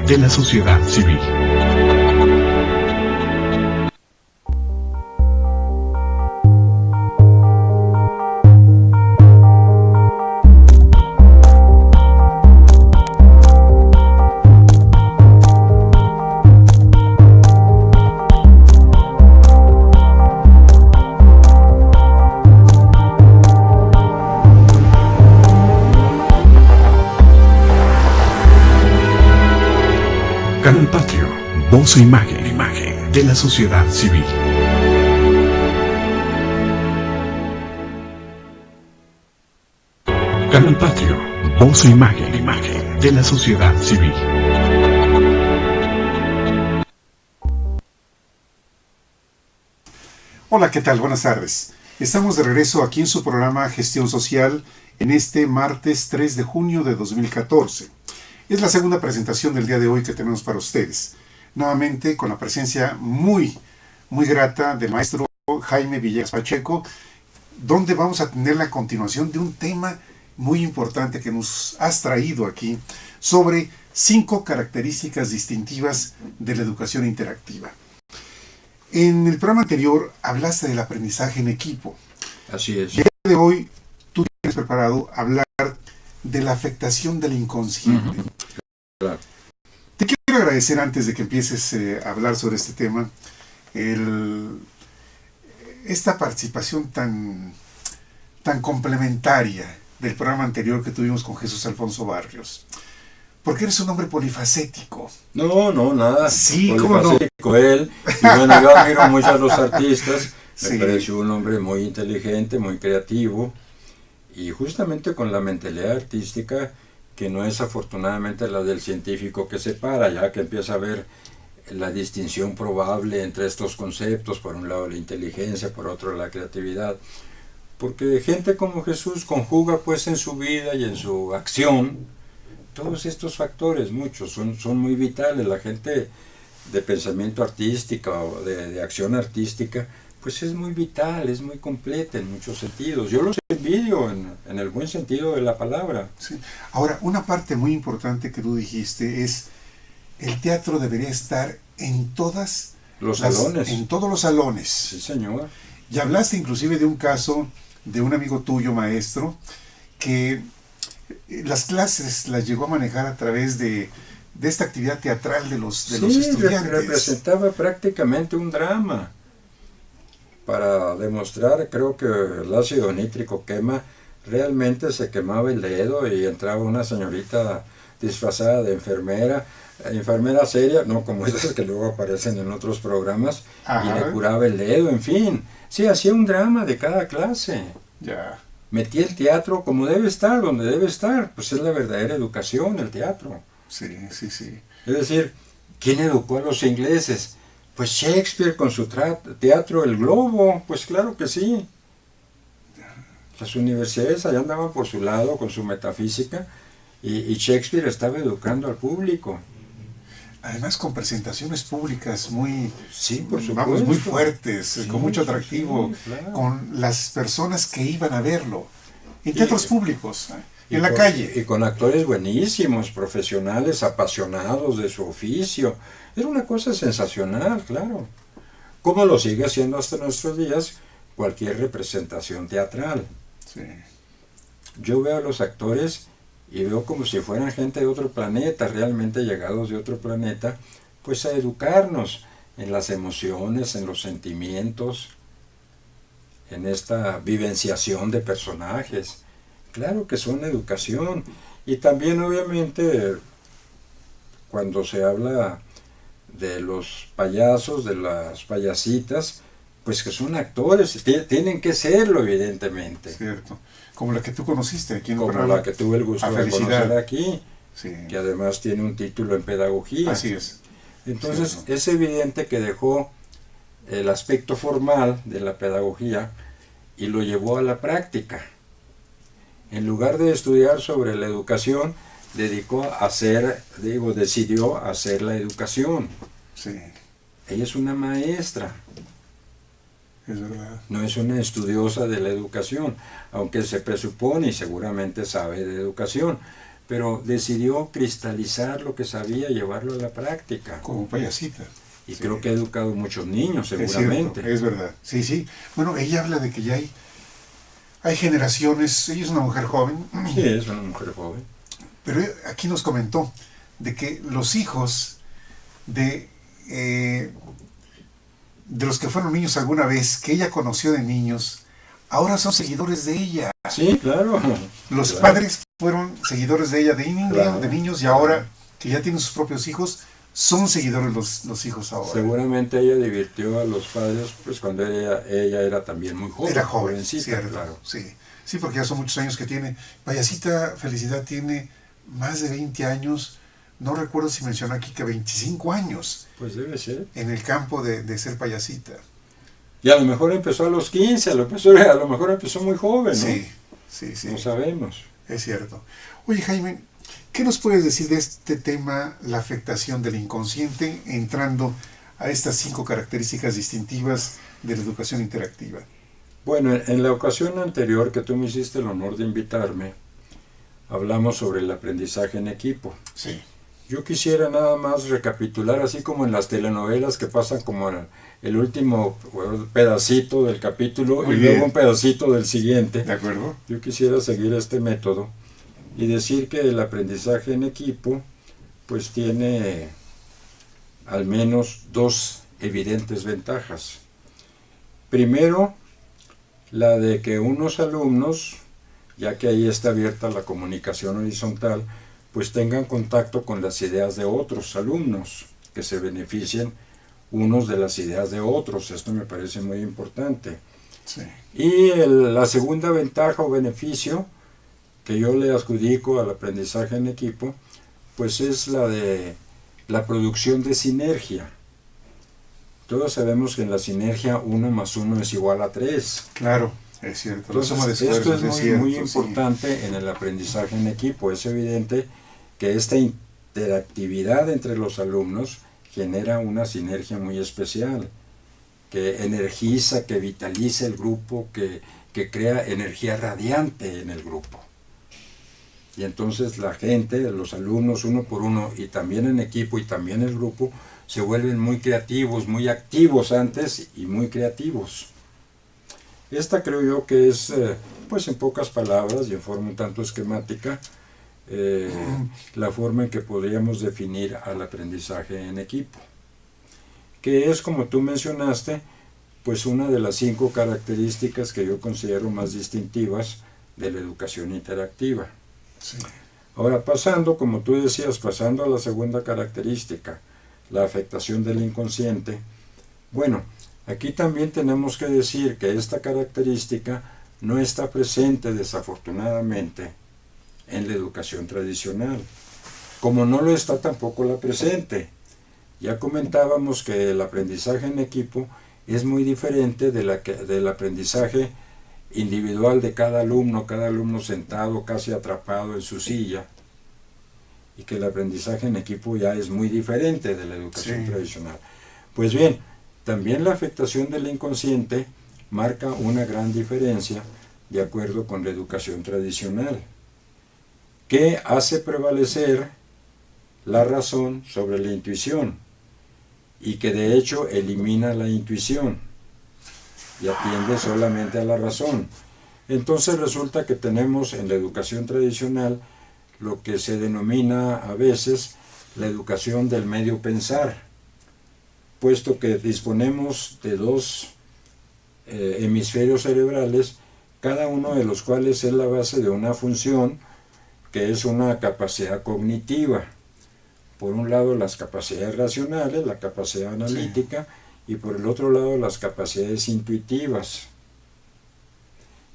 de la sociedad civil. Canal Patrio, voz e imagen de la sociedad civil. Canal Patrio, voz e imagen de la sociedad civil. Hola, ¿qué tal? Buenas tardes. Estamos de regreso aquí en su programa Gestión Social en este martes 3 de junio de 2014. Es la segunda presentación del día de hoy que tenemos para ustedes. Nuevamente con la presencia muy grata del maestro Jaime Villegas Pacheco, donde vamos a tener la continuación de un tema muy importante que nos has traído aquí sobre 5 características distintivas de la educación interactiva. En el programa anterior hablaste del aprendizaje en equipo. Así es. Y el día de hoy tú tienes preparado hablar de la afectación del inconsciente. Claro. Te quiero agradecer antes de que empieces a hablar sobre este tema esta participación tan complementaria del programa anterior que tuvimos con Jesús Alfonso Barrios. Porque eres un hombre polifacético. No, nada. Sí, ¿cómo no? Polifacético él. Y bueno, yo admiro mucho a los artistas. Me Sí. pareció un hombre muy inteligente, muy creativo. Y justamente con la mentalidad artística, que no es afortunadamente la del científico que separa, ya que empieza a ver la distinción probable entre estos conceptos, por un lado la inteligencia, por otro la creatividad. Porque gente como Jesús conjuga pues en su vida y en su acción todos estos factores, muchos, son muy vitales. La gente de pensamiento artístico o de acción artística, pues es muy vital, es muy completa en muchos sentidos. Yo los envidio en el buen sentido de la palabra. Sí. Ahora, una parte muy importante que tú dijiste es el teatro debería estar en todos Los salones. En todos los salones. Sí, señor. Y hablaste inclusive de un caso de un amigo tuyo, maestro, que las clases las llegó a manejar a través de esta actividad teatral de los estudiantes. Representaba prácticamente un drama. Para demostrar, creo que el ácido nítrico quema, realmente se quemaba el dedo y entraba una señorita disfrazada de enfermera seria, no como esas que luego aparecen en otros programas, Ajá. y le curaba el dedo, en fin. Sí, hacía un drama de cada clase. Ya. Metía el teatro como debe estar, donde debe estar. Pues es la verdadera educación, el teatro. Sí. Es decir, ¿quién educó a los ingleses? Pues Shakespeare con su teatro El Globo, pues claro que sí. Las universidades allá andaban por su lado con su metafísica y Shakespeare estaba educando al público. Además con presentaciones públicas muy, Sí, por supuesto. vamos, muy fuertes, Sí, con mucho atractivo, sí, claro. con las personas que iban a verlo, en teatros públicos, Y en la con, calle. Y con actores buenísimos, profesionales, apasionados de su oficio. Era una cosa sensacional, claro. Como lo sigue haciendo hasta nuestros días cualquier representación teatral. Sí. Yo veo a los actores y veo como si fueran gente de otro planeta, realmente llegados de otro planeta, pues a educarnos en las emociones, en los sentimientos, en esta vivenciación de personajes. Claro que son educación. Y también obviamente cuando se habla de los payasos, de las payasitas, pues que son actores, tienen que serlo evidentemente. Cierto. Como la que tú conociste aquí en el Como programa. la que tuve el gusto A de Felicidad. conocer aquí, Sí. que además tiene un título en pedagogía. Así es. Entonces Cierto. es evidente que dejó el aspecto formal de la pedagogía y lo llevó a la práctica. En lugar de estudiar sobre la educación, decidió hacer la educación. Sí, Ella es una maestra, es verdad. no es una estudiosa de la educación, aunque se presupone y seguramente sabe de educación, pero decidió cristalizar lo que sabía, llevarlo a la práctica. Como payasita. Y Sí. creo que ha educado muchos niños, Es seguramente. cierto, es verdad. Sí, sí. Bueno, ella habla de que ya hay generaciones, ella es una mujer joven, Sí, es una mujer joven. pero aquí nos comentó de que los hijos de los que fueron niños alguna vez, que ella conoció de niños, ahora son seguidores de ella. Sí, claro. Los Claro. padres fueron seguidores de ella Claro. de niños, y ahora que ya tienen sus propios hijos, son seguidores los hijos ahora. Seguramente ella divirtió a los padres pues cuando ella era también muy joven. Era joven, jovencita, cierto, claro. sí. Sí, porque ya son muchos años que tiene. Payasita Felicidad tiene más de 20 años, no recuerdo si mencionó aquí que 25 años Pues debe ser. en el campo de ser payasita. Y a lo mejor empezó a los 15, a lo mejor empezó muy joven, ¿no? Sí, sí, sí, No sabemos. es cierto. Oye, Jaime, ¿qué nos puedes decir de este tema, la afectación del inconsciente, entrando a estas 5 características distintivas de la educación interactiva? Bueno, en la ocasión anterior que tú me hiciste el honor de invitarme, hablamos sobre el aprendizaje en equipo. Sí, Yo quisiera nada más recapitular, así como en las telenovelas que pasan como el último pedacito del capítulo Muy y bien. luego un pedacito del siguiente. ¿de acuerdo? Yo quisiera seguir este método y decir que el aprendizaje en equipo pues tiene al menos 2 evidentes ventajas. Primero, la de que unos alumnos, ya que ahí está abierta la comunicación horizontal, pues tengan contacto con las ideas de otros alumnos, que se beneficien unos de las ideas de otros. Esto me parece muy importante. Sí, Y la segunda ventaja o beneficio que yo le adjudico al aprendizaje en equipo, pues es la de la producción de sinergia. Todos sabemos que en la sinergia 1 más 1 es igual a 3. claro, es cierto. La suma de Entonces, esto esfuerzos, es cierto, muy sí. importante en el aprendizaje en equipo. Es evidente que esta interactividad entre los alumnos genera una sinergia muy especial, que energiza, que vitaliza el grupo, que crea energía radiante en el grupo. Y entonces la gente, los alumnos uno por uno, y también en equipo y también el grupo, se vuelven muy creativos, muy activos antes y muy creativos. Esta creo yo que es, pues en pocas palabras y en forma un tanto esquemática, la forma en que podríamos definir al aprendizaje en equipo, que es, como tú mencionaste, pues una de las 5 características que yo considero más distintivas de la educación interactiva. Sí. Ahora, como tú decías, pasando a la segunda característica, la afectación del inconsciente, bueno, aquí también tenemos que decir que esta característica no está presente, desafortunadamente, en la educación tradicional, como no lo está tampoco la presente. Ya comentábamos que el aprendizaje en equipo es muy diferente del aprendizaje individual de cada alumno sentado casi atrapado en su silla, y que el aprendizaje en equipo ya es muy diferente de la educación Sí. tradicional. Pues bien, también la afectación del inconsciente marca una gran diferencia de acuerdo con la educación tradicional, que hace prevalecer la razón sobre la intuición, y que de hecho elimina la intuición y atiende solamente a la razón. Entonces resulta que tenemos en la educación tradicional lo que se denomina a veces la educación del medio pensar, puesto que disponemos de 2 hemisferios cerebrales, cada uno de los cuales es la base de una función que es una capacidad cognitiva. Por un lado las capacidades racionales, la capacidad analítica, y por el otro lado las capacidades intuitivas.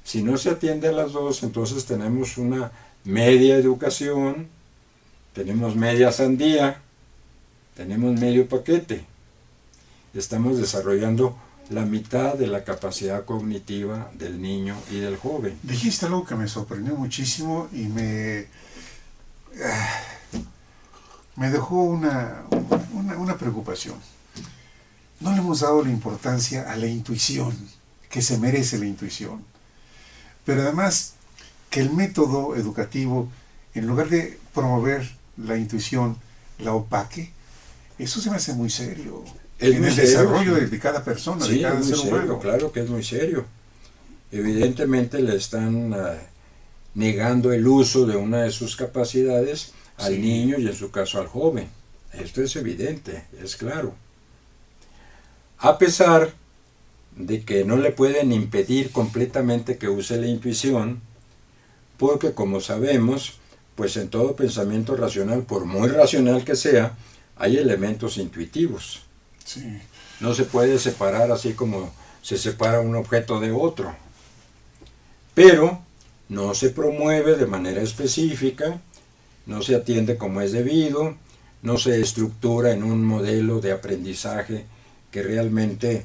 Si no se atiende a las 2, entonces tenemos una media educación, tenemos media sandía, tenemos medio paquete. Estamos desarrollando la mitad de la capacidad cognitiva del niño y del joven. Dijiste algo que me sorprendió muchísimo y me dejó una preocupación. No le hemos dado la importancia a la intuición, que se merece la intuición. Pero además, que el método educativo, en lugar de promover la intuición la opaque? Eso se me hace muy serio. Es en muy el serio, desarrollo sí. de cada persona, Sí, de cada es muy ser serio, humano. claro que es muy serio. Evidentemente le están negando el uso de una de sus capacidades al Sí. niño y en su caso al joven. Esto es evidente, es claro. A pesar de que no le pueden impedir completamente que use la intuición, porque como sabemos, pues en todo pensamiento racional, por muy racional que sea, hay elementos intuitivos. Sí. No se puede separar así como se separa un objeto de otro. Pero no se promueve de manera específica, no se atiende como es debido, no se estructura en un modelo de aprendizaje que realmente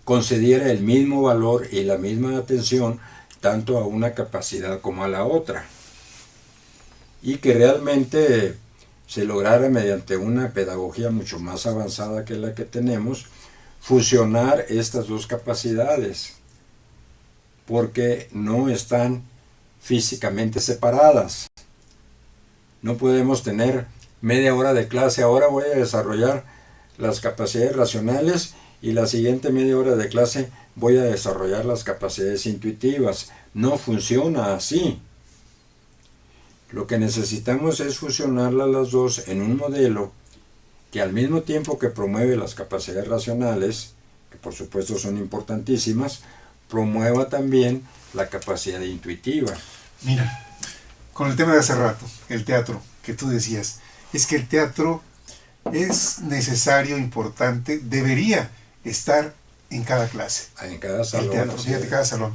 concediera el mismo valor y la misma atención tanto a una capacidad como a la otra. Y que realmente se lograra mediante una pedagogía mucho más avanzada que la que tenemos, fusionar estas dos capacidades, porque no están físicamente separadas. No podemos tener media hora de clase, ahora voy a desarrollar las capacidades racionales y la siguiente media hora de clase voy a desarrollar las capacidades intuitivas. No funciona así. Lo que necesitamos es fusionarlas las dos en un modelo que al mismo tiempo que promueve las capacidades racionales, que por supuesto son importantísimas, promueva también la capacidad intuitiva. Mira, con el tema de hace rato, el teatro, que tú decías, es que el teatro es necesario, importante, debería estar en cada clase. En cada salón. El teatro, fíjate, cada salón.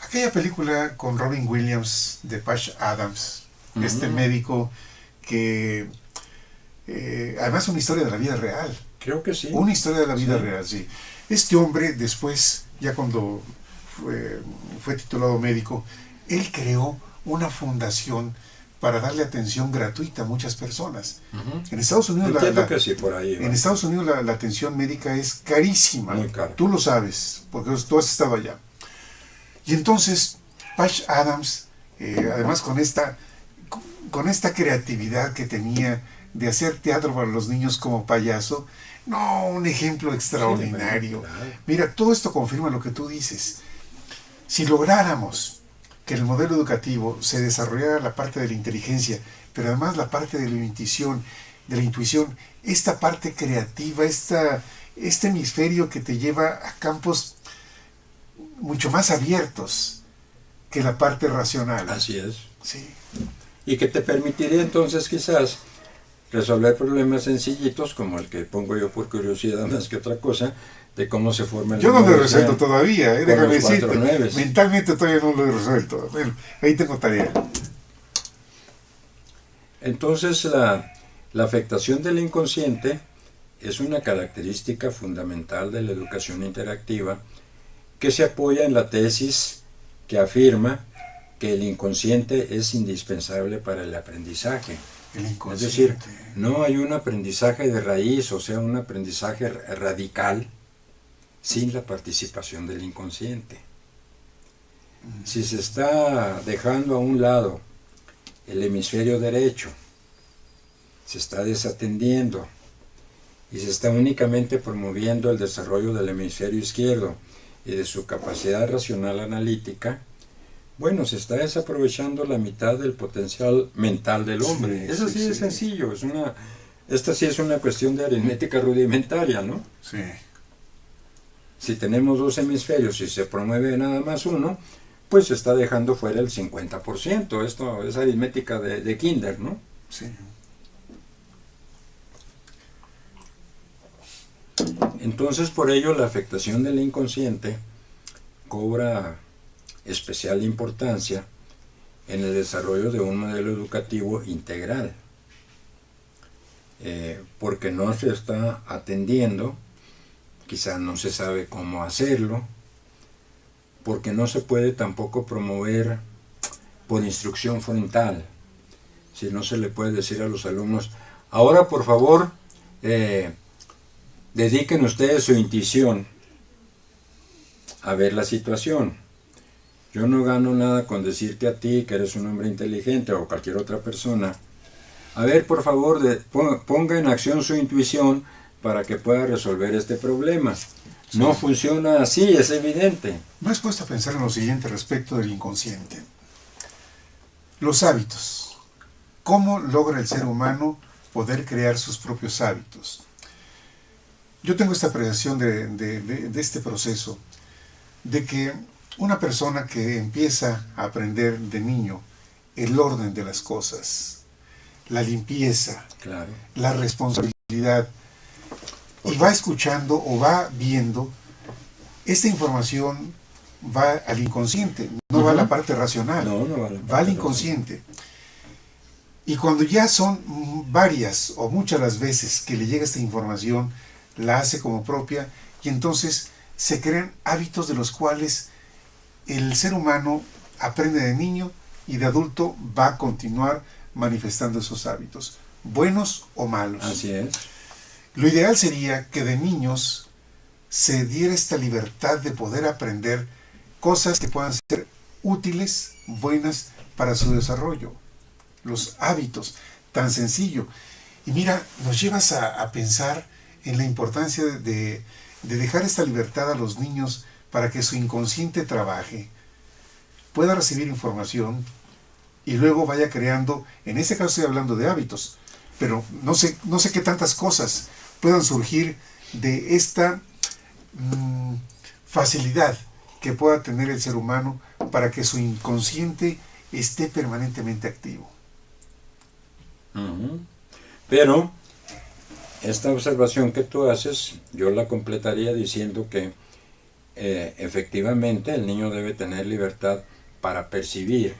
Aquella película con Robin Williams de Patch Adams, este médico que además una historia de la vida real. Creo que sí. Una historia de la vida Sí. real, sí. Este hombre después, ya cuando fue titulado médico, él creó una fundación para darle atención gratuita a muchas personas. En Estados Unidos Entiendo que sí, por ahí. en Estados Unidos la atención médica es carísima. Muy cara. Tú lo sabes, porque tú has estado allá. Y entonces, Patch Adams, además con esta creatividad que tenía de hacer teatro para los niños como payaso, no, un ejemplo extraordinario. Sí, claro. Mira, todo esto confirma lo que tú dices. Si lográramos que en el modelo educativo se desarrollara la parte de la inteligencia, pero además la parte de la intuición, esta parte creativa, este hemisferio que te lleva a campos mucho más abiertos que la parte racional. Así es. Sí. Y que te permitiría entonces quizás resolver problemas sencillitos como el que pongo yo por curiosidad más que otra cosa, de cómo se forma el Yo no lo he lenguaje resuelto todavía, con déjame los cuatro decirte. nueves. Mentalmente todavía no lo he resuelto. Bueno, ahí tengo tarea. Entonces la afectación del inconsciente es una característica fundamental de la educación interactiva que se apoya en la tesis que afirma que el inconsciente es indispensable para el aprendizaje. El Es inconsciente. decir, no hay un aprendizaje de raíz, o sea, un aprendizaje radical sin la participación del inconsciente. Si se está dejando a un lado el hemisferio derecho, se está desatendiendo y se está únicamente promoviendo el desarrollo del hemisferio izquierdo y de su capacidad racional analítica, bueno, se está desaprovechando la mitad del potencial mental del hombre. Sí, Es así de sencillo. Esta sí es una cuestión de aritmética rudimentaria, ¿no? Sí. Si tenemos dos hemisferios y se promueve nada más uno, pues se está dejando fuera el 50%. Esto es aritmética de kinder, ¿no? Sí. Entonces, por ello, la afectación del inconsciente cobra especial importancia en el desarrollo de un modelo educativo integral, porque no se está atendiendo, quizás no se sabe cómo hacerlo, porque no se puede tampoco promover por instrucción frontal, si no se le puede decir a los alumnos, ahora por favor, dediquen ustedes su intuición a ver la situación. Yo no gano nada con decirte a ti que eres un hombre inteligente o cualquier otra persona. A ver, por favor, ponga en acción su intuición para que pueda resolver este problema. Sí. No funciona así, es evidente. ¿No has puesto a pensar en lo siguiente respecto del inconsciente? Los hábitos. ¿Cómo logra el ser humano poder crear sus propios hábitos? Yo tengo esta apreciación de este proceso, de que una persona que empieza a aprender de niño el orden de las cosas, la limpieza, Claro. la responsabilidad, y va escuchando o va viendo, esta información va al inconsciente, no va a la parte racional, No va a la va al parte inconsciente. Y cuando ya son varias o muchas las veces que le llega esta información, la hace como propia, y entonces se crean hábitos de los cuales el ser humano aprende de niño y de adulto va a continuar manifestando esos hábitos, buenos o malos. Así es. Lo ideal sería que de niños se diera esta libertad de poder aprender cosas que puedan ser útiles, buenas para su desarrollo. Los hábitos, tan sencillo. Y mira, nos llevas a pensar en la importancia de dejar esta libertad a los niños para que su inconsciente trabaje, pueda recibir información y luego vaya creando, en este caso estoy hablando de hábitos, pero no sé qué tantas cosas puedan surgir de esta facilidad que pueda tener el ser humano para que su inconsciente esté permanentemente activo. Pero esta observación que tú haces, yo la completaría diciendo que efectivamente el niño debe tener libertad para percibir.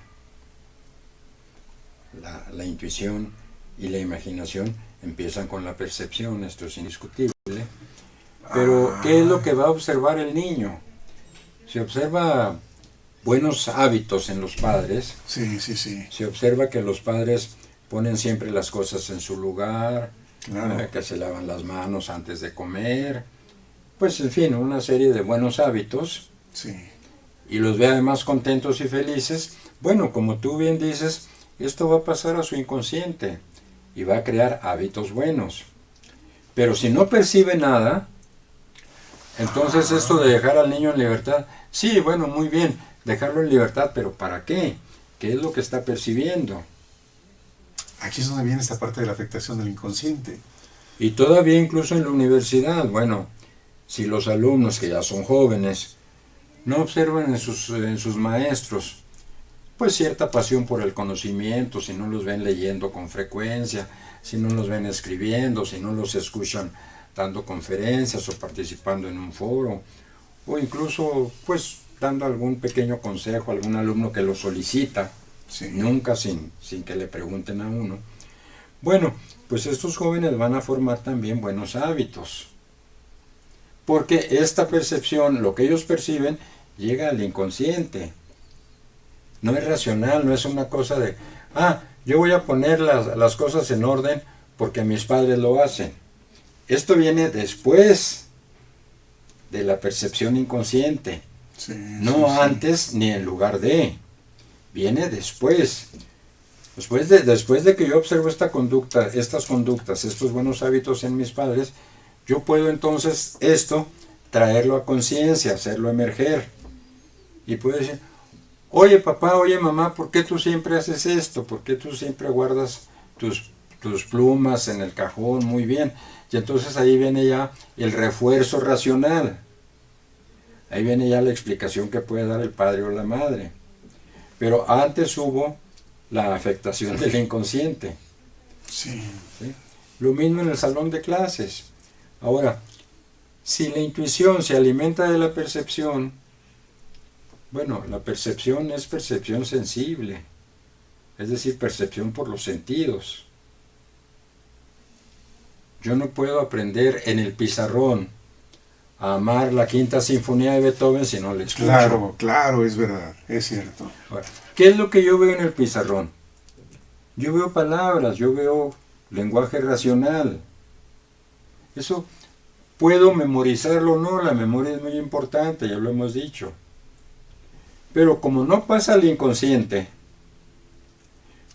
La intuición y la imaginación empiezan con la percepción, esto es indiscutible. Pero, ¿qué es lo que va a observar el niño? Si observa buenos hábitos en los padres, Sí. se observa que los padres ponen siempre las cosas en su lugar, Claro. que se lavan las manos antes de comer, pues en fin, una serie de buenos hábitos, Sí. y los ve además contentos y felices. Bueno, como tú bien dices, esto va a pasar a su inconsciente y va a crear hábitos buenos. Pero si no percibe nada, entonces esto de dejar al niño en libertad, sí, bueno, muy bien, dejarlo en libertad, pero ¿para qué? ¿Qué es lo que está percibiendo? Aquí es donde viene esta parte de la afectación del inconsciente. Y todavía incluso en la universidad, bueno, si los alumnos que ya son jóvenes no observan en sus maestros pues cierta pasión por el conocimiento, si no los ven leyendo con frecuencia, si no los ven escribiendo, si no los escuchan dando conferencias o participando en un foro, o incluso pues dando algún pequeño consejo a algún alumno que lo solicita, Sí. nunca sin que le pregunten a uno. Bueno, pues estos jóvenes van a formar también buenos hábitos, porque esta percepción, lo que ellos perciben, llega al inconsciente. No es racional, no es una cosa de, yo voy a poner las cosas en orden porque mis padres lo hacen. Esto viene después de la percepción inconsciente, Sí, no sí. antes ni en lugar de. Viene después. Después de que yo observo estas conductas, estos buenos hábitos en mis padres, yo puedo entonces traerlo a conciencia, hacerlo emerger. Y puedo decir, oye papá, oye mamá, ¿por qué tú siempre haces esto? ¿Por qué tú siempre guardas tus plumas en el cajón? Muy bien. Y entonces ahí viene ya el refuerzo racional. Ahí viene ya la explicación que puede dar el padre o la madre. Pero antes hubo la afectación del inconsciente. Sí. ¿Sí? Lo mismo en el salón de clases. Ahora, si la intuición se alimenta de la percepción, bueno, la percepción es percepción sensible, es decir, percepción por los sentidos. Yo no puedo aprender en el pizarrón a amar la Quinta Sinfonía de Beethoven si no la escucho. Claro, es verdad, es cierto. Ahora, ¿qué es lo que yo veo en el pizarrón? Yo veo palabras, yo veo lenguaje racional. Eso puedo memorizarlo o no, la memoria es muy importante, ya lo hemos dicho. Pero como no pasa al inconsciente,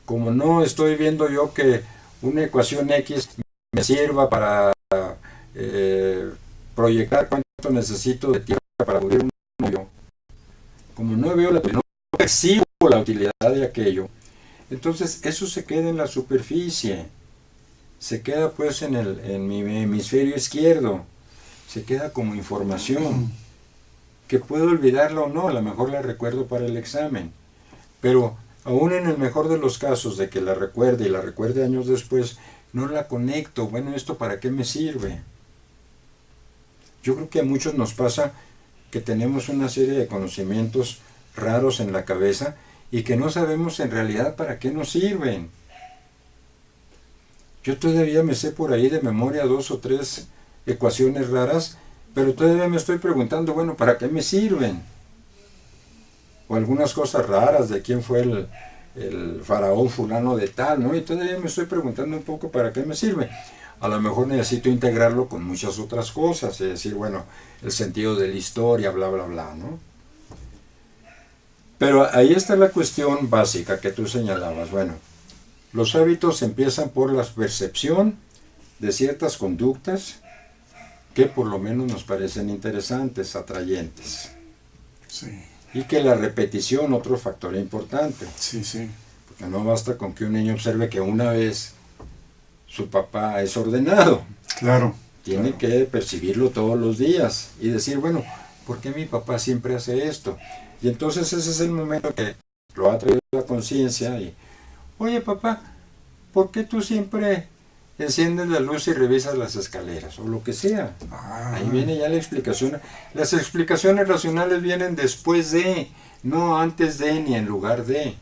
como no estoy viendo yo que una ecuación X me sirva para proyectar cuánto necesito de tierra para cubrir un hoyo, como no veo no percibo la utilidad de aquello, entonces eso se queda en la superficie, se queda pues en mi hemisferio izquierdo, se queda como información, que puedo olvidarla o no, a lo mejor la recuerdo para el examen, pero aún en el mejor de los casos de que la recuerde y la recuerde años después, no la conecto. Bueno, ¿esto para qué me sirve? Yo creo que a muchos nos pasa que tenemos una serie de conocimientos raros en la cabeza y que no sabemos en realidad para qué nos sirven. Yo todavía me sé por ahí de memoria 2 o 3 ecuaciones raras, pero todavía me estoy preguntando, bueno, ¿para qué me sirven? O algunas cosas raras de quién fue el faraón fulano de tal, ¿no? Y todavía me estoy preguntando un poco para qué me sirve. A lo mejor necesito integrarlo con muchas otras cosas, es decir, bueno, el sentido de la historia, bla, bla, bla, ¿no? Pero ahí está la cuestión básica que tú señalabas. Bueno, los hábitos empiezan por la percepción de ciertas conductas que por lo menos nos parecen interesantes, atrayentes. Sí. Y que la repetición, otro factor importante. Sí, sí. Porque no basta con que un niño observe que una vez su papá es ordenado. Claro. Tiene que percibirlo todos los días y decir, bueno, ¿por qué mi papá siempre hace esto? Y entonces ese es el momento que lo ha traído a la conciencia y, oye papá, ¿por qué tú siempre enciendes la luz y revisas las escaleras? O lo que sea. Ahí viene ya la explicación. Las explicaciones racionales vienen después de, no antes de ni en lugar de.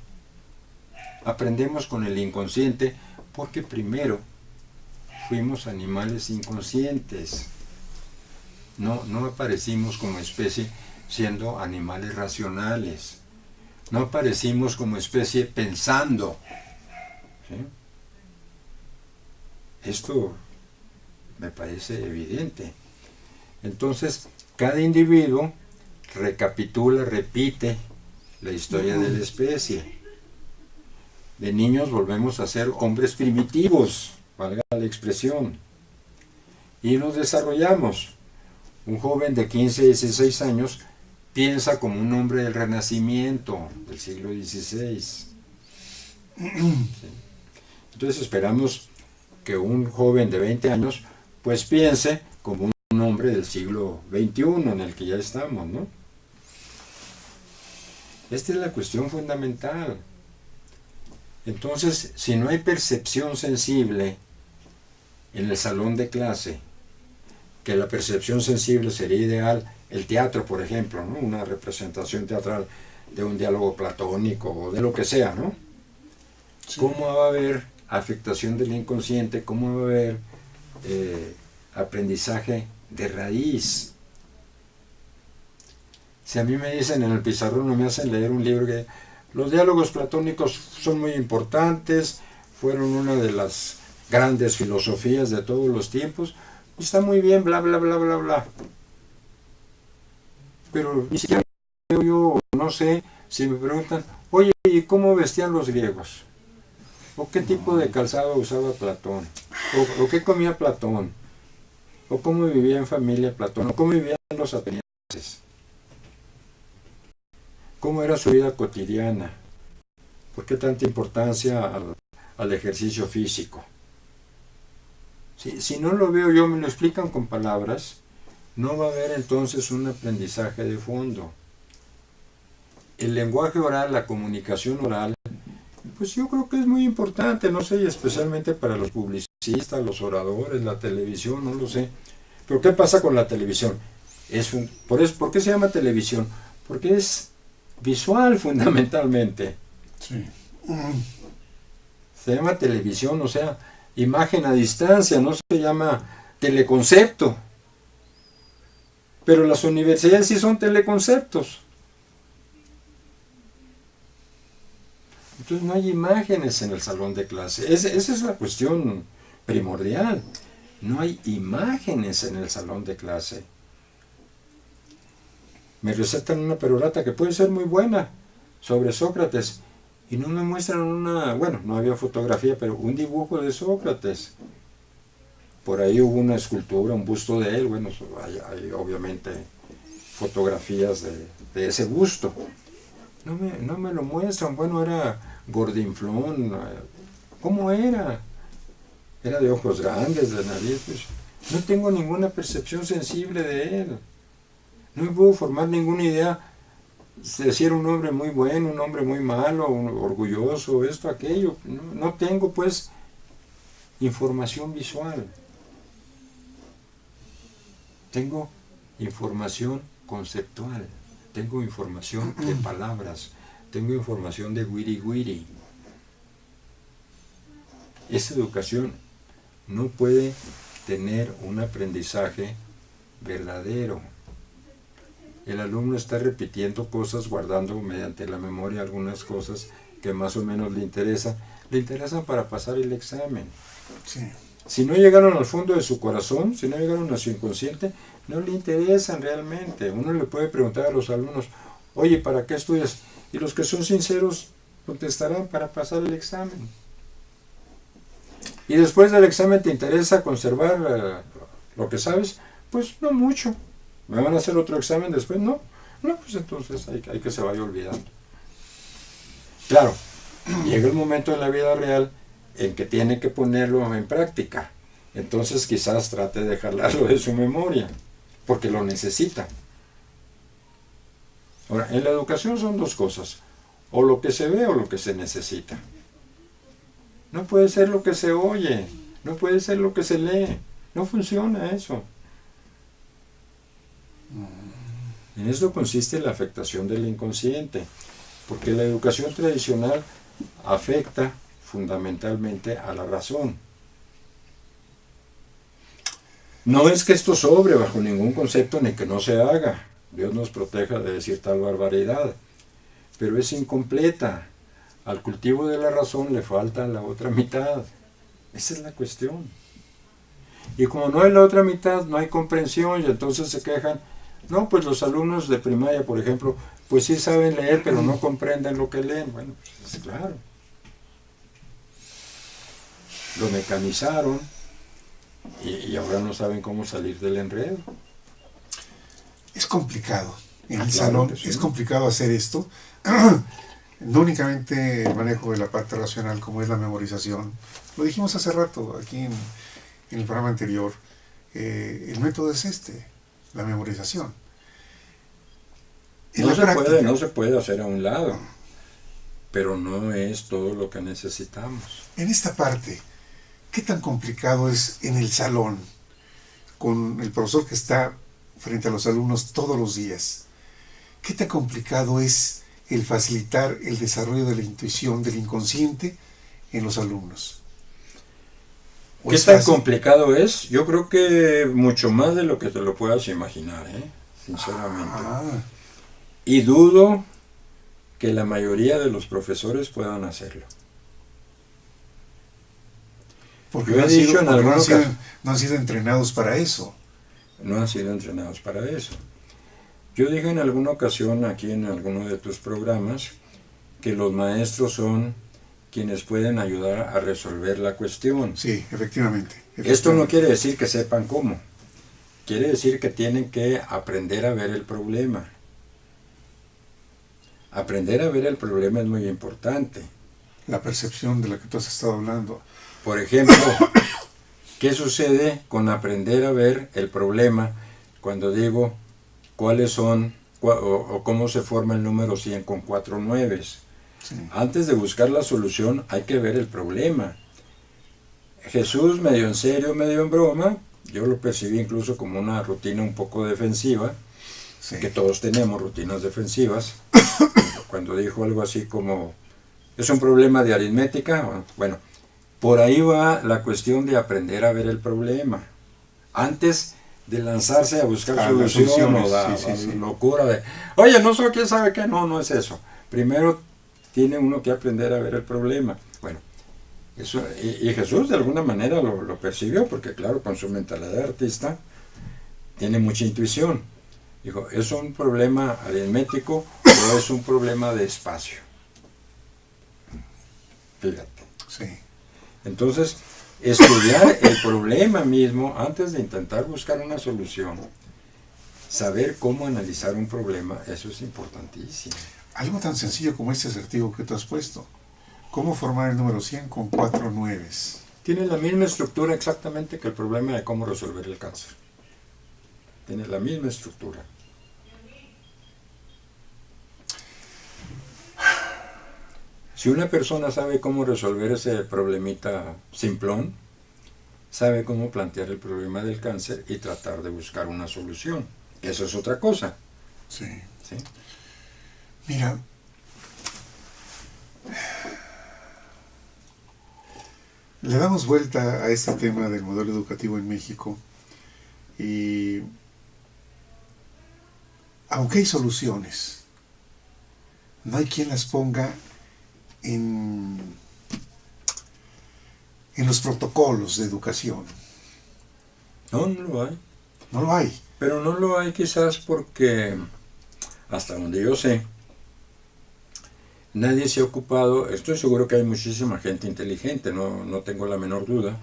Aprendemos con el inconsciente porque primero fuimos animales inconscientes. No aparecimos como especie siendo animales racionales. No aparecimos como especie pensando. ¿Sí? Esto me parece evidente. Entonces, cada individuo recapitula, repite la historia de la especie. De niños volvemos a ser hombres primitivos, valga la expresión, y nos desarrollamos. Un joven de 15, 16 años piensa como un hombre del Renacimiento, del siglo XVI. ¿Sí? Entonces esperamos que un joven de 20 años pues piense como un hombre del siglo XXI en el que ya estamos, ¿no? Esta es la cuestión fundamental. Entonces, si no hay percepción sensible en el salón de clase, que la percepción sensible sería ideal, el teatro, por ejemplo, ¿no? Una representación teatral de un diálogo platónico o de lo que sea, ¿no? Sí. ¿Cómo va a haber afectación del inconsciente? ¿Cómo va a haber aprendizaje de raíz? Si a mí me dicen en el pizarrón, no me hacen leer un libro que los diálogos platónicos son muy importantes, fueron una de las grandes filosofías de todos los tiempos, está muy bien, bla, bla, bla, bla, bla. Pero ni siquiera yo no sé si me preguntan, oye, ¿y cómo vestían los griegos? ¿O qué tipo de calzado usaba Platón? ¿O qué comía Platón? ¿O cómo vivía en familia Platón? ¿O cómo vivían los atenienses? ¿Cómo era su vida cotidiana? ¿Por qué tanta importancia al ejercicio físico? Si no lo veo yo, me lo explican con palabras, no va a haber entonces un aprendizaje de fondo. El lenguaje oral, la comunicación oral, pues yo creo que es muy importante, no sé, especialmente para los publicistas, los oradores, la televisión, no lo sé. Pero ¿qué pasa con la televisión? ¿Por qué se llama televisión? Porque es visual fundamentalmente. Sí. Se llama televisión, o sea, imagen a distancia, no se llama teleconcepto. Pero las universidades sí son teleconceptos. Entonces no hay imágenes en el salón de clase. Esa es la cuestión primordial. No hay imágenes en el salón de clase. me recetan una perorata que puede ser muy buena sobre Sócrates y no me muestran bueno, no había fotografía, pero un dibujo de Sócrates. Por ahí hubo una escultura, un busto de él, bueno, hay obviamente fotografías de ese busto. No me lo muestran, bueno, era gordinflón, ¿cómo era? Era de ojos grandes, de nariz, pues, no tengo ninguna percepción sensible de él. No me puedo formar ninguna idea de si era un hombre muy bueno, un hombre muy malo, orgulloso, esto, aquello. No tengo, pues, información visual. Tengo información conceptual, tengo información de palabras, tengo información de wiri. Esa educación no puede tener un aprendizaje verdadero. El alumno está repitiendo cosas, guardando mediante la memoria algunas cosas que más o menos le interesan para pasar el examen. Sí. Si no llegaron al fondo de su corazón, si no llegaron a su inconsciente, no le interesan realmente. Uno le puede preguntar a los alumnos, oye, ¿para qué estudias? Y los que son sinceros contestarán para pasar el examen. Y después del examen te interesa conservar lo que sabes, pues no mucho. ¿Me van a hacer otro examen después? No, pues entonces hay que se vaya olvidando. Claro, llega el momento en la vida real en que tiene que ponerlo en práctica. Entonces quizás trate de jalarlo de su memoria, porque lo necesita. Ahora, en la educación son dos cosas, o lo que se ve o lo que se necesita. No puede ser lo que se oye, no puede ser lo que se lee, no funciona eso. En esto consiste la afectación del inconsciente, porque la educación tradicional afecta fundamentalmente a la razón. No es que esto sobre bajo ningún concepto ni que no se haga. Dios nos proteja de decir tal barbaridad. Pero es incompleta. Al cultivo de la razón le falta la otra mitad. Esa es la cuestión. Y como no hay la otra mitad, no hay comprensión y entonces se quejan. No, pues los alumnos de primaria, por ejemplo, pues sí saben leer, pero no comprenden lo que leen. Bueno, pues claro. Lo mecanizaron y ahora no saben cómo salir del enredo. Es complicado. En el Claro salón que sí. es complicado hacer esto. No únicamente el manejo de la parte racional como es la memorización. Lo dijimos hace rato aquí en el programa anterior. El método es la memorización. En la práctica, No se puede hacer a un lado, pero no es todo lo que necesitamos. en esta parte, ¿qué tan complicado es en el salón con el profesor que está frente a los alumnos todos los días? ¿Qué tan complicado es el facilitar el desarrollo de la intuición, del inconsciente en los alumnos? ¿O ¿Qué es tan fácil? complicado es? Yo creo que mucho más de lo que te lo puedas imaginar, sinceramente. Ah, Y dudo que la mayoría de los profesores puedan hacerlo. porque Yo he no han sido- dicho en porque no han alguna sido- ocasión- no han sido entrenados para eso. No han sido entrenados para eso. Yo dije en alguna ocasión aquí en alguno de tus programas que los maestros son quienes pueden ayudar a resolver la cuestión. Sí, efectivamente. Esto no quiere decir que sepan cómo. Quiere decir que tienen que aprender a ver el problema. Aprender a ver el problema es muy importante. La percepción de la que tú has estado hablando. Por ejemplo, ¿qué sucede con aprender a ver el problema cuando digo cuáles son o cómo se forma el número 100 con 4 nueves? Sí. Antes de buscar la solución hay que ver el problema. Jesús, medio en serio, medio en broma, yo lo percibí incluso como una rutina un poco defensiva, Sí. que todos tenemos rutinas defensivas. Cuando dijo algo así como, ¿es un problema de aritmética? Bueno, por ahí va la cuestión de aprender a ver el problema. Antes de lanzarse a buscar Las solución o soluciones, la sí. locura de, oye, no sé quién sabe qué, no es eso. Primero tiene uno que aprender a ver el problema. Bueno, eso, y Jesús de alguna manera lo percibió, porque claro, con su mentalidad de artista, tiene mucha intuición. Dijo, ¿es un problema aritmético o es un problema de espacio? Fíjate. Sí. Entonces, estudiar el problema mismo antes de intentar buscar una solución, saber cómo analizar un problema, eso es importantísimo. Algo tan sencillo como este acertijo que tú has puesto. ¿Cómo formar el número 100 con 4 nueves? Tiene la misma estructura exactamente que el problema de cómo resolver el cáncer. Tiene la misma estructura. Si una persona sabe cómo resolver ese problemita simplón, sabe cómo plantear el problema del cáncer y tratar de buscar una solución. Eso es otra cosa. Sí. ¿Sí? Mira, le damos vuelta a este tema del modelo educativo en México y aunque hay soluciones, no hay quien las ponga en los protocolos de educación. No, no lo hay. No lo hay. Pero no lo hay quizás porque, hasta donde yo sé, nadie se ha ocupado, estoy seguro que hay muchísima gente inteligente, no tengo la menor duda,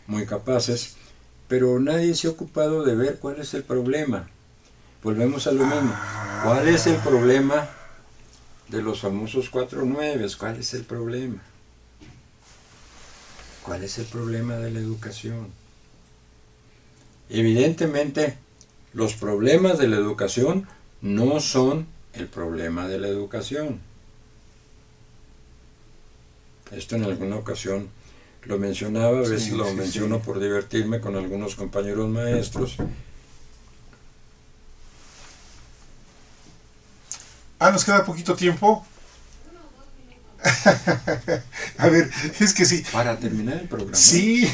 muy capaces, pero nadie se ha ocupado de ver cuál es el problema. Volvemos a lo mismo. ¿Cuál es el problema de los famosos 4 nueves? ¿Cuál es el problema? ¿Cuál es el problema de la educación? Evidentemente, los problemas de la educación no son el problema de la educación. Esto en alguna ocasión lo mencionaba, a veces lo menciono por divertirme con algunos compañeros maestros. Nos queda poquito tiempo. A ver, es que sí. Para terminar el programa. Sí,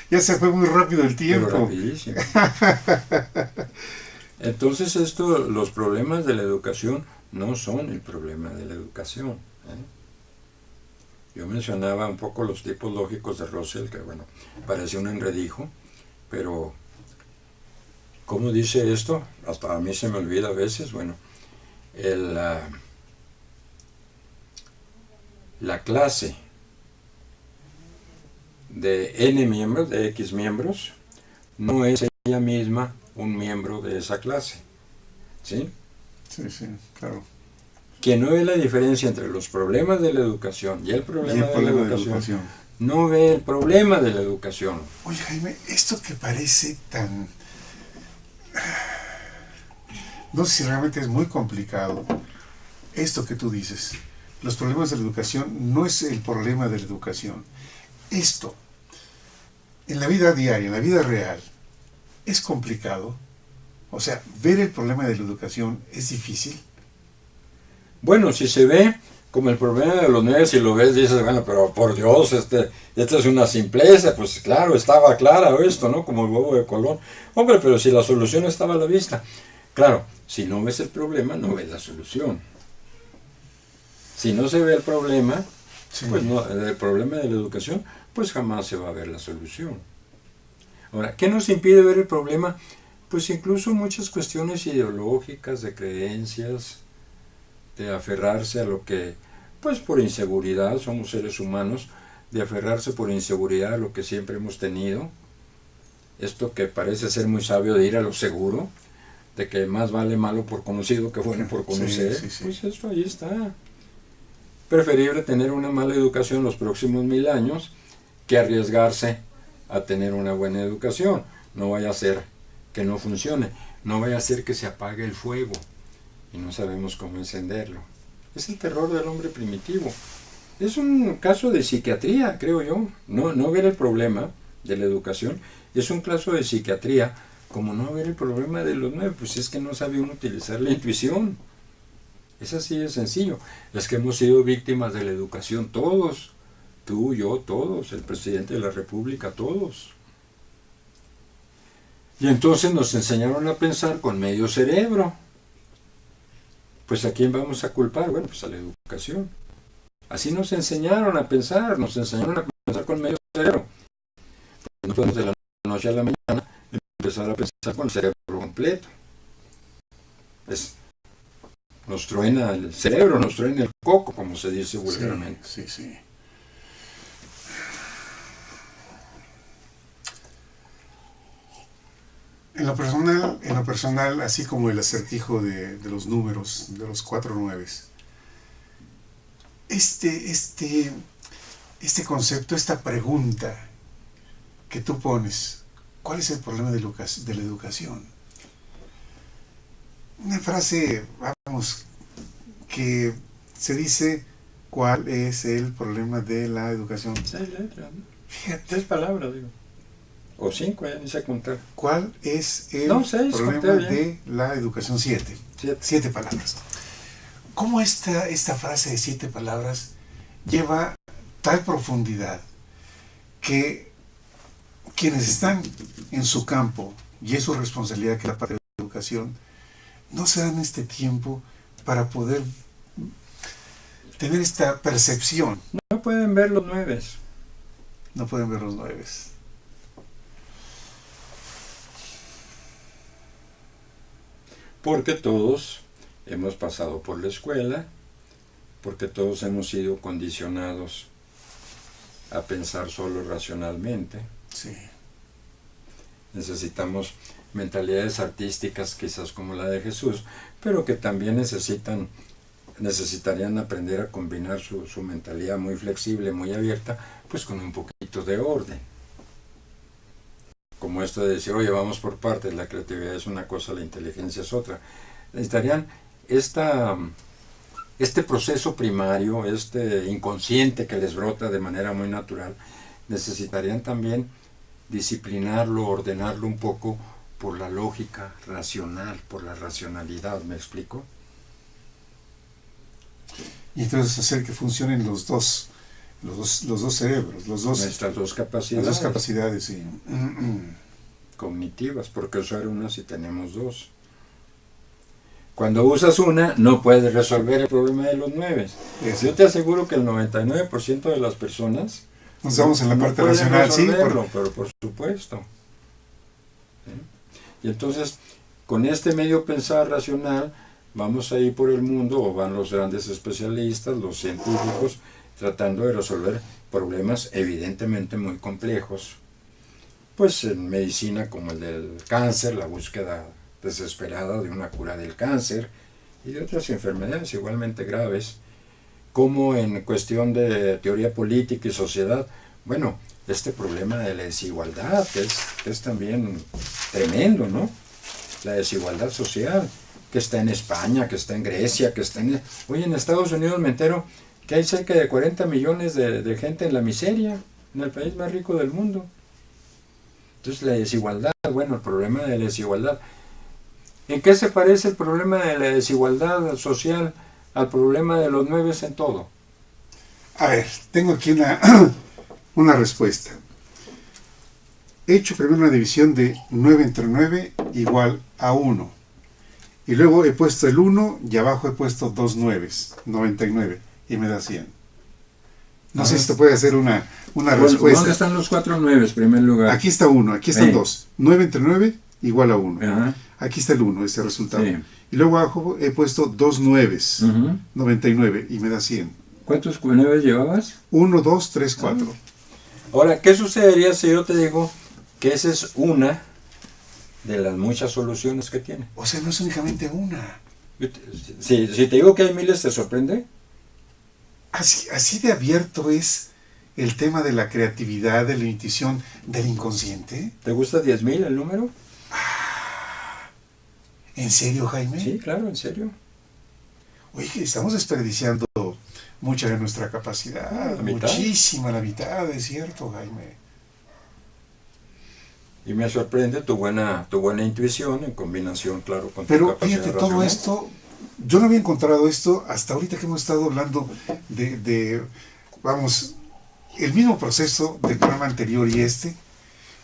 ya se fue muy rápido el tiempo. Pero rapidísimo. Entonces los problemas de la educación no son el problema de la educación. Yo mencionaba un poco los tipos lógicos de Russell, que bueno, parece un enredijo, pero ¿cómo dice esto? Hasta a mí se me olvida a veces. Bueno, la clase de n miembros, de x miembros, no es ella misma un miembro de esa clase. ¿Sí? Sí, sí, claro. Quien no ve la diferencia entre los problemas de la educación y el problema, de la educación, no ve el problema de la educación. Oye, Jaime, esto que parece tan... No sé si realmente es muy complicado. Esto que tú dices, los problemas de la educación no es el problema de la educación. Esto, en la vida diaria, en la vida real, es complicado. O sea, ver el problema de la educación es difícil. Bueno, si se ve como el problema de los 9, si lo ves, dices, bueno, pero por Dios, esta es una simpleza. Pues claro, estaba claro esto, ¿no? Como el huevo de Colón. Hombre, pero si la solución estaba a la vista. Claro, si no ves el problema, no ves la solución. Si no se ve el problema, Sí. pues no, el problema de la educación, pues jamás se va a ver la solución. Ahora, ¿qué nos impide ver el problema? Pues incluso muchas cuestiones ideológicas, de creencias, de aferrarse a lo que, pues por inseguridad, somos seres humanos, de aferrarse por inseguridad a lo que siempre hemos tenido. Esto que parece ser muy sabio de ir a lo seguro, de que más vale malo por conocido que bueno por conocer, Sí, sí, sí. pues esto ahí está. Preferible tener una mala educación los próximos 1000 años que arriesgarse a tener una buena educación. No vaya a ser que no funcione, no vaya a ser que se apague el fuego y no sabemos cómo encenderlo. Es el terror del hombre primitivo. Es un caso de psiquiatría, creo yo. No ver el problema de la educación es un caso de psiquiatría, como no ver el problema de los 9, pues es que no sabe uno utilizar la intuición. Es así de sencillo. Es que hemos sido víctimas de la educación todos. Tú, yo, todos. El presidente de la República, todos. Y entonces nos enseñaron a pensar con medio cerebro. Pues ¿a quién vamos a culpar? Bueno, pues a la educación. Así nos enseñaron a pensar. Nos enseñaron a pensar con medio cerebro. No podemos de la noche a la mañana empezar a pensar con el cerebro completo. nos truena el cerebro, nos truena el coco, como se dice vulgarmente. Sí, sí, sí. En lo personal, así como el acertijo de los números, de los 4 nueves, este concepto, esta pregunta que tú pones, ¿cuál es el problema de la educación? Una frase, vamos, que se dice, ¿cuál es el problema de la educación? 6 letras, ¿no? Fíjate. 3 palabras, digo. O 5, ya ni sé contar. ¿Cuál es el 6, problema de la educación? 7. 7 palabras. ¿Cómo esta frase de 7 palabras lleva tal profundidad que quienes están en su campo, y es su responsabilidad que es la parte de la educación, no se dan este tiempo para poder tener esta percepción? No pueden ver los 9. No pueden ver los 9. Porque todos hemos pasado por la escuela, porque todos hemos sido condicionados a pensar solo racionalmente. Sí. Necesitamos mentalidades artísticas quizás como la de Jesús, pero que también necesitarían aprender a combinar su mentalidad muy flexible, muy abierta, pues con un poquito de orden. Como esto de decir, oye, vamos por partes, la creatividad es una cosa, la inteligencia es otra. Necesitarían este proceso primario, este inconsciente que les brota de manera muy natural, necesitarían también disciplinarlo, ordenarlo un poco por la lógica racional, por la racionalidad, ¿me explico? Y entonces hacer que funcionen los dos cerebros, Nuestras dos capacidades. las dos capacidades, sí. Cognitivas, porque usar una si tenemos 2. Cuando usas una, no puedes resolver el problema de los 9. Yo te aseguro que el 99% de las personas nos vamos en la parte pueden racional, sí, pero por supuesto. ¿Sí? Y entonces, con este medio pensar racional, vamos a ir por el mundo, o van los grandes especialistas, los científicos, tratando de resolver problemas evidentemente muy complejos. Pues en medicina como el del cáncer, la búsqueda desesperada de una cura del cáncer y de otras enfermedades igualmente graves, como en cuestión de teoría política y sociedad, bueno, este problema de la desigualdad, que es también tremendo, ¿no? La desigualdad social, que está en España, que está en Grecia, que está en... Hoy en Estados Unidos me entero que hay cerca de 40 millones de gente en la miseria, en el país más rico del mundo. Entonces la desigualdad, bueno, el problema de la desigualdad. ¿En qué se parece el problema de la desigualdad social al problema de los 9 en todo? A ver, tengo aquí una respuesta. He hecho primero una división de 9 entre 9 igual a 1. Y luego he puesto el 1 y abajo he puesto 2 9s, 99, y me da 100. No sé si te puede hacer una respuesta. ¿Dónde están los 4 9 en primer lugar? Aquí está 1, aquí están 2. 9 entre 9 igual a 1. Ajá. Aquí está el 1, ese resultado. Sí. Y luego abajo he puesto 2 9s, 99, y me da 100. ¿Cuántos 9 llevabas? 1, 2, 3, 4. Ahora, ¿qué sucedería si yo te digo que esa es una de las muchas soluciones que tiene? O sea, no es únicamente una. Si te digo que hay miles, ¿te sorprende? Así de abierto es el tema de la creatividad, de la intuición, del inconsciente. ¿Te gusta 10,000 el número? ¿En serio, Jaime? Sí, claro, en serio. Oye, que estamos desperdiciando mucha de nuestra capacidad. La mitad. Muchísima, la mitad, es cierto, Jaime. Y me sorprende tu buena intuición en combinación, claro, con tu Pero capacidad fíjate, todo racional. esto, yo no había encontrado esto hasta ahorita que hemos estado hablando vamos, el mismo proceso del programa anterior y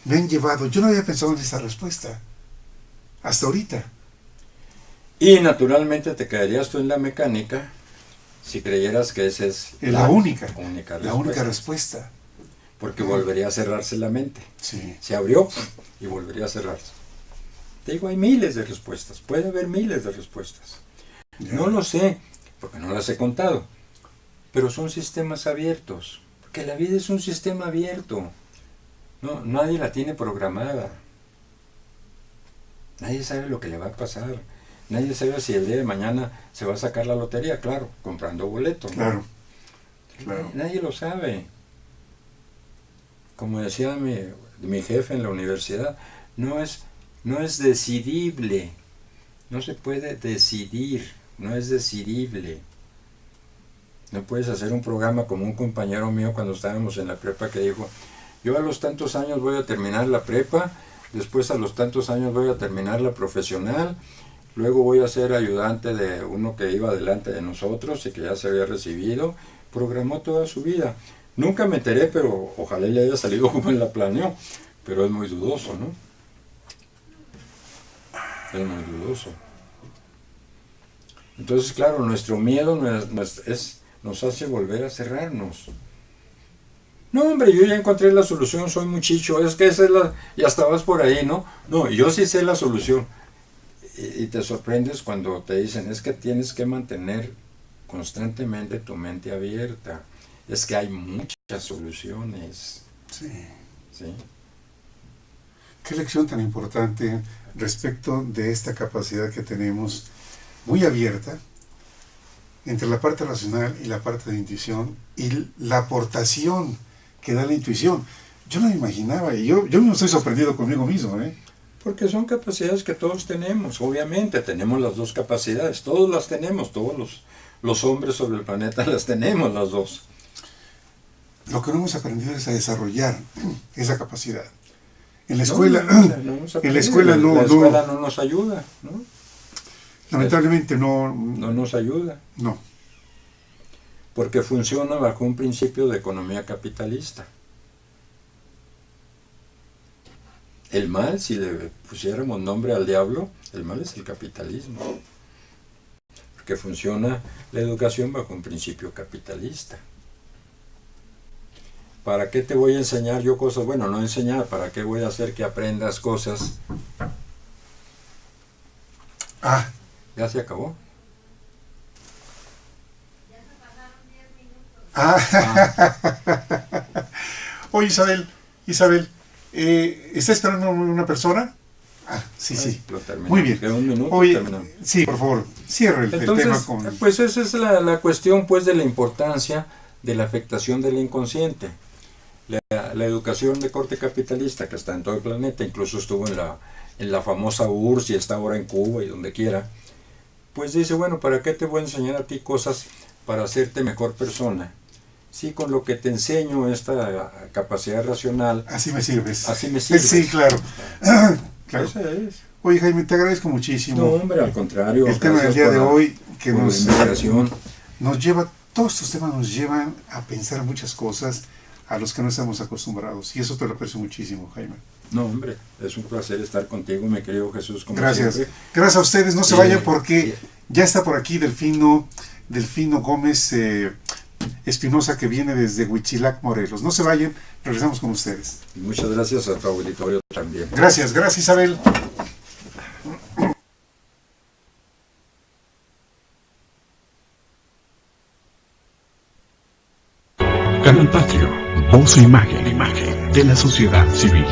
me han llevado, yo no había pensado en esta respuesta, hasta ahorita. Y naturalmente te quedarías tú en la mecánica si creyeras que esa es La única respuesta. respuesta. Porque volvería a cerrarse la mente. Sí. Se abrió y volvería a cerrarse. Te digo, hay miles de respuestas, puede haber miles de respuestas. Ya. No lo sé, porque no las he contado, pero son sistemas abiertos, porque la vida es un sistema abierto. No, nadie la tiene programada. Nadie sabe lo que le va a pasar. Nadie sabe si el día de mañana se va a sacar la lotería, claro, comprando boletos. Claro, claro. Nadie lo sabe. Como decía mi jefe en la universidad, no es decidible. No se puede decidir, no es decidible. No puedes hacer un programa como un compañero mío cuando estábamos en la prepa que dijo, yo a los tantos años voy a terminar la prepa, después a los tantos años voy a terminar la profesional, luego voy a ser ayudante de uno que iba delante de nosotros y que ya se había recibido. Programó toda su vida. Nunca me enteré, pero ojalá le haya salido como él la planeó. Pero es muy dudoso, ¿no? Es muy dudoso. Entonces, claro, nuestro miedo nos hace volver a cerrarnos. No, hombre, yo ya encontré la solución, soy muchicho, es que esa es y hasta vas por ahí, ¿no? No, yo sí sé la solución. Y te sorprendes cuando te dicen, es que tienes que mantener constantemente tu mente abierta. Es que hay muchas soluciones. Sí. ¿Sí? Qué lección tan importante respecto de esta capacidad que tenemos muy abierta entre la parte racional y la parte de intuición y la aportación que da la intuición. Yo no me imaginaba y yo me estoy sorprendido conmigo mismo, ¿eh? Porque son capacidades que todos tenemos, obviamente tenemos las dos capacidades, todos las tenemos, todos los hombres sobre el planeta las tenemos las dos. Lo que no hemos aprendido es a desarrollar esa capacidad. En la escuela, en la escuela no nos ayuda, ¿no? Lamentablemente no nos ayuda. No. Porque funciona bajo un principio de economía capitalista. El mal, si le pusiéramos nombre al diablo, el mal es el capitalismo. Porque funciona la educación bajo un principio capitalista. ¿Para qué te voy a enseñar yo cosas? Bueno, no enseñar, ¿para qué voy a hacer que aprendas cosas? Ah, ¿Ya se acabó? Oye, Isabel, ¿está esperando una persona? Ah, sí, sí. Lo termino. Muy bien. Queda un minuto. Oye, terminamos. sí, por favor, cierre el Entonces, tema con... pues esa es la cuestión pues de la importancia de la afectación del inconsciente. La educación de corte capitalista que está en todo el planeta, incluso estuvo en la famosa URSS y está ahora en Cuba y donde quiera, pues dice, bueno, ¿para qué te voy a enseñar a ti cosas para hacerte mejor persona? Sí, con lo que te enseño, esta capacidad racional. Así me sirves. Así me sirves. Sí, claro. Claro. Esa es. Oye, Jaime, te agradezco muchísimo. No, hombre, al contrario. El tema del día de hoy que por nos la invitación. lleva, todos estos temas nos llevan a pensar muchas cosas a los que no estamos acostumbrados. Y eso te lo aprecio muchísimo, Jaime. No, hombre, es un placer estar contigo, mi querido Jesús, como Gracias. siempre. Gracias a ustedes. No se vayan porque ya está por aquí Delfino Gómez Espinosa, que viene desde Huitzilac, Morelos. No se vayan, regresamos con ustedes. Y muchas gracias a tu auditorio también. Gracias, Isabel. Canal Patrio, voz e imagen de la sociedad civil.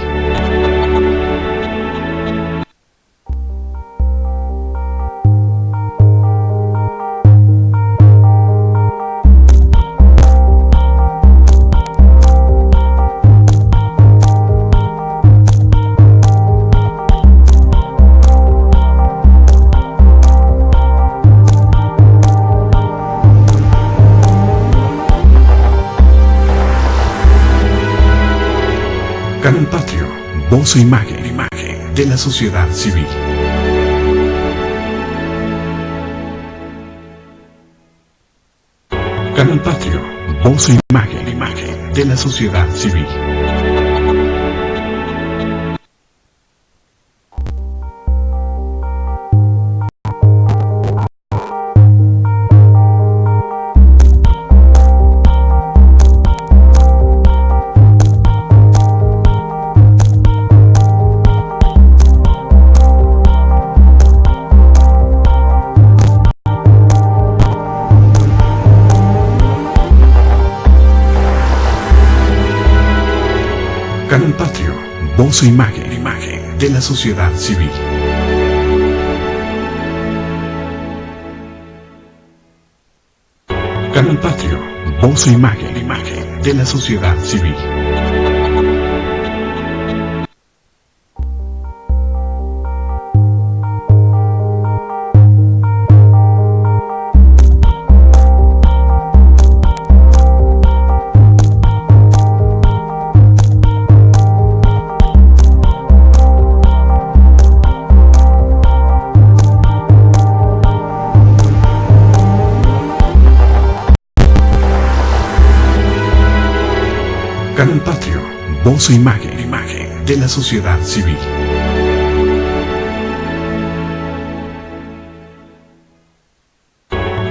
Canal Patrio, voz e imagen de la sociedad civil. Canal Patrio, voz e imagen de la sociedad civil. voz e imagen de la sociedad civil. Canal Patrio, voz e imagen de la sociedad civil. Canal Patrio, voz e imagen de la sociedad civil.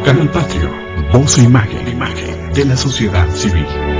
Canal Patrio, voz e imagen de la sociedad civil.